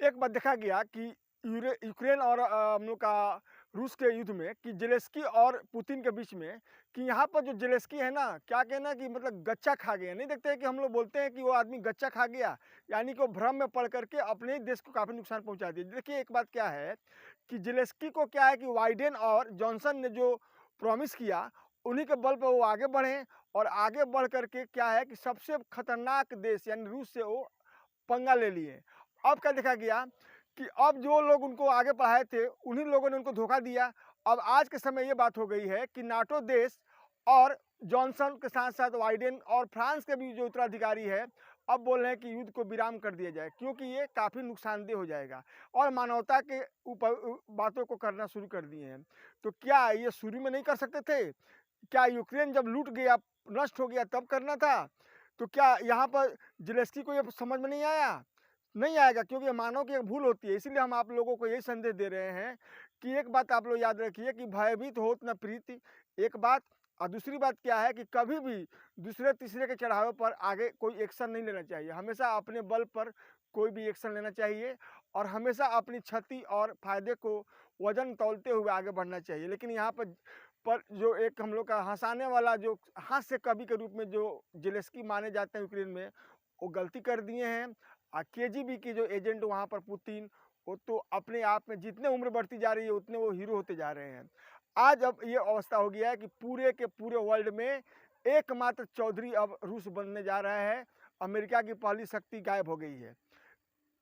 एक बार देखा गया कि यूक्रेन और हम लोग का रूस के युद्ध में कि ज़ेलेंस्की और पुतिन के बीच में कि यहाँ पर जो ज़ेलेंस्की है ना, क्या कहना कि मतलब गच्चा खा गया। नहीं देखते हैं कि हम लोग बोलते हैं कि वो आदमी गच्चा खा गया, यानी कि वो भ्रम में पड़ करके अपने ही देश को काफ़ी नुकसान पहुँचा दिया। देखिए एक बात क्या है कि ज़ेलेंस्की को क्या है कि बाइडेन और जॉनसन ने जो प्रॉमिस किया, उन्हीं के बल पर वो आगे बढ़े और आगे बढ़ करके क्या है कि सबसे खतरनाक देश यानी रूस से वो पंगा ले लिए। अब क्या देखा गया कि अब जो लोग उनको आगे बढ़ाए थे, उन्हीं लोगों ने उनको धोखा दिया। अब आज के समय ये बात हो गई है कि नाटो देश और जॉनसन के साथ-साथ बाइडेन और फ्रांस के भी जो उत्तराधिकारी है, अब बोल रहे हैं कि युद्ध को विराम कर दिया जाए, क्योंकि ये काफ़ी नुकसानदेह हो जाएगा और मानवता के ऊपर बातों को करना शुरू कर दिए हैं। तो क्या ये शुरू में नहीं कर सकते थे? क्या यूक्रेन जब लूट गया, नष्ट हो गया तब करना था? तो क्या यहाँ पर ज़ेलेंस्की को ये समझ में नहीं आया? नहीं आएगा, क्योंकि मानव की एक भूल होती है। इसीलिए हम आप लोगों को यही संदेश दे रहे हैं कि एक बात आप लोग याद रखिए कि भयभीत होत न प्रीति, एक बात। और दूसरी बात क्या है कि कभी भी दूसरे तीसरे के चढ़ावे पर आगे कोई एक्शन नहीं लेना चाहिए। हमेशा अपने बल पर कोई भी एक्शन लेना चाहिए और हमेशा अपनी क्षति और फायदे को वजन तौलते हुए आगे बढ़ना चाहिए। लेकिन यहाँ पर जो एक हम लोग का हंसाने वाला जो हास्य कवि के रूप में जो ज़ेलेंस्की माने जाते हैं यूक्रेन में, वो गलती कर दिए हैं। केजीबी के जो एजेंट वहाँ पर पुतिन, वो तो अपने आप में जितने उम्र बढ़ती जा रही है उतने वो हीरो होते जा रहे हैं। आज अब ये अवस्था हो गया है कि पूरे के पूरे वर्ल्ड में एकमात्र चौधरी अब रूस बनने जा रहा है। अमेरिका की पहली शक्ति गायब हो गई है।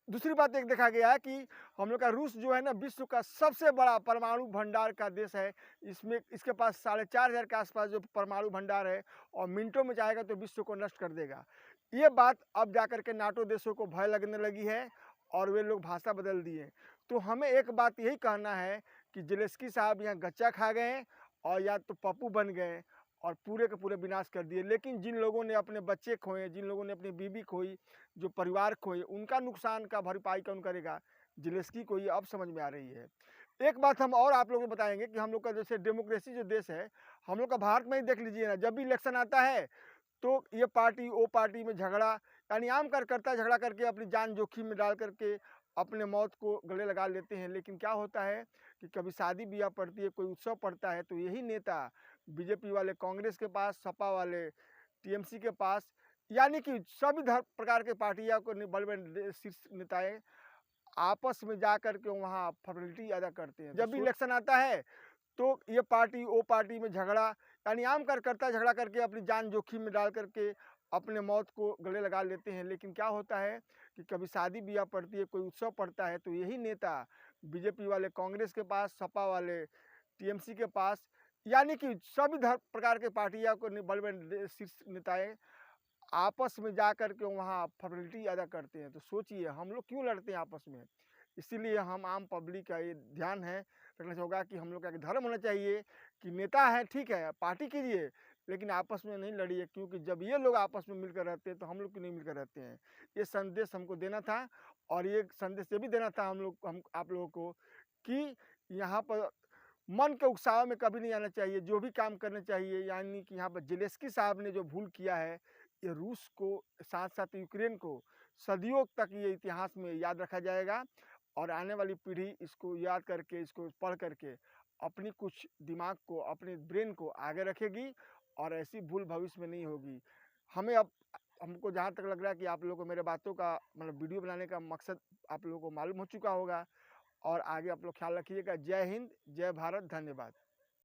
दूसरी बात एक देखा गया है कि हम लोग का रूस जो है ना, विश्व का सबसे बड़ा परमाणु भंडार का देश है। इसमें इसके पास 4,500 के आसपास जो परमाणु भंडार है और मिनटों में चाहेगा तो विश्व को नष्ट कर देगा। ये बात अब जाकर के नाटो देशों को भय लगने लगी है और वे लोग भाषा बदल दिए। तो हमें एक बात यही कहना है कि ज़ेलेंस्की साहब यहाँ गच्चा खा गए और या तो पप्पू बन गए और पूरे के पूरे विनाश कर दिए। लेकिन जिन लोगों ने अपने बच्चे खोए, जिन लोगों ने अपनी बीवी खोई, जो परिवार खोए, उनका नुकसान का भरपाई कौन करेगा? ज़ेलेंस्की को ये अब समझ में आ रही है। एक बात हम और आप लोगों को बताएँगे कि हम लोग का जैसे डेमोक्रेसी जो देश है, हम लोग का भारत में ही देख लीजिए ना, जब भी इलेक्शन आता है तो ये पार्टी वो पार्टी में झगड़ा, यानी आम कार्यकर्ता झगड़ा करके अपनी जान जोखिम में डाल करके अपने मौत को गले लगा लेते हैं। लेकिन क्या होता है कि कभी शादी ब्याह पड़ती है, कोई उत्सव पड़ता है, तो यही नेता बीजेपी वाले कांग्रेस के पास, सपा वाले टीएमसी के पास, यानी कि सभी प्रकार के पार्टियां को बड़े-बड़े शीर्ष नेताएं आपस में जा कर के वहाँ फॉर्मेलिटी अदा करते हैं। जब भी इलेक्शन आता है तो ये पार्टी वो पार्टी में झगड़ा, यानी आम कार्यकर्ता झगड़ा करके अपनी जान जोखिम में डाल करके अपने मौत को गले लगा लेते हैं। लेकिन क्या होता है कि कभी शादी ब्याह पड़ती है, कोई उत्सव पड़ता है, तो यही नेता बीजेपी वाले कांग्रेस के पास, सपा वाले टीएमसी के पास, यानी कि सभी प्रकार के पार्टियां को बड़े-बड़े शीर्ष नेताएं आपस में जा कर के वहाँ फॉर्मेलिटी अदा करते हैं। तो सोचिए हम लोग क्यों लड़ते हैं आपस में? इसीलिए हम आम पब्लिक का ये ध्यान है रखना होगा कि हम लोग का एक धर्म होना चाहिए कि नेता है ठीक है, पार्टी कीजिए, लेकिन आपस में नहीं लड़िए, क्योंकि जब ये लोग आपस में मिलकर रहते हैं तो हम लोग क्यों नहीं मिलकर रहते हैं? ये संदेश हमको देना था और ये संदेश ये भी देना था हम आप लोगों को कि यहाँ पर मन के उकसावे में कभी नहीं आना चाहिए, जो भी काम करना चाहिए। यानी कि यहाँ पर ज़ेलेंस्की साहब ने जो भूल किया है, ये रूस को साथ-साथ यूक्रेन को सदियों तक ये इतिहास में याद रखा जाएगा और आने वाली पीढ़ी इसको याद करके, इसको पढ़ करके अपनी कुछ दिमाग को, अपने ब्रेन को आगे रखेगी और ऐसी भूल भविष्य में नहीं होगी। हमें अब हमको जहाँ तक लग रहा है कि आप लोगों को मेरे बातों का मतलब वीडियो बनाने का मकसद आप लोगों को मालूम हो चुका होगा और आगे आप लोग ख्याल रखिएगा। जय हिंद, जय भारत, धन्यवाद।